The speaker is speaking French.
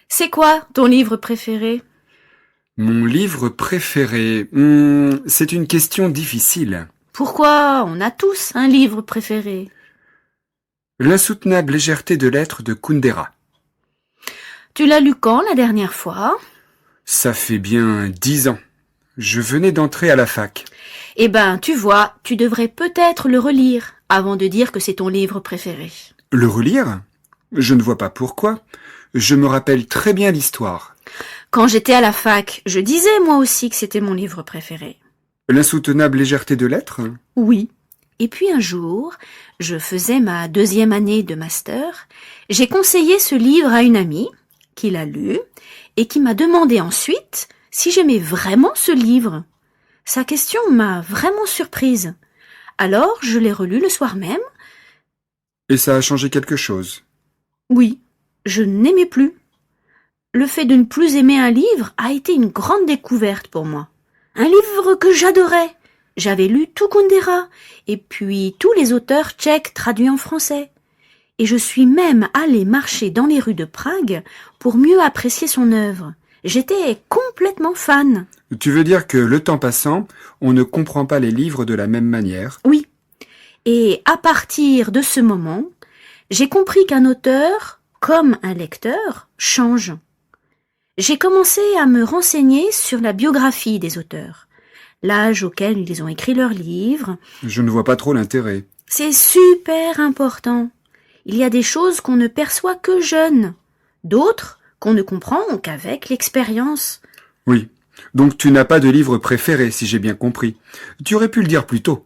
C'est quoi ton livre préféré? Mon livre préféré, c'est une question difficile. Pourquoi? On a tous un livre préféré. L'insoutenable légèreté de l'être de Kundera. Tu l'as lu quand la dernière fois? Ça fait bien 10 ans. Je venais d'entrer à la fac. Eh ben, tu vois, tu devrais peut-être le relire avant de dire que c'est ton livre préféré. Le relire? Je ne vois pas pourquoi. Je me rappelle très bien l'histoire. Quand j'étais à la fac, je disais moi aussi que c'était mon livre préféré. L'insoutenable légèreté de l'être? Oui. Et puis un jour, je faisais ma 2e année de master, j'ai conseillé ce livre à une amie qui l'a lu et qui m'a demandé ensuite si j'aimais vraiment ce livre. Sa question m'a vraiment surprise. Alors je l'ai relu le soir même. Et ça a changé quelque chose. Oui, je n'aimais plus. Le fait de ne plus aimer un livre a été une grande découverte pour moi. Un livre que j'adorais. J'avais lu tout Kundera, et puis tous les auteurs tchèques traduits en français. Et je suis même allée marcher dans les rues de Prague pour mieux apprécier son œuvre. J'étais complètement fan. Tu veux dire que le temps passant, on ne comprend pas les livres de la même manière? Oui. Et à partir de ce moment, j'ai compris qu'un auteur, comme un lecteur, change. J'ai commencé à me renseigner sur la biographie des auteurs, l'âge auquel ils ont écrit leurs livres. Je ne vois pas trop l'intérêt. C'est super important. Il y a des choses qu'on ne perçoit que jeune, d'autres qu'on ne comprend qu'avec l'expérience. Oui. Donc tu n'as pas de livre préféré, si j'ai bien compris. Tu aurais pu le dire plus tôt.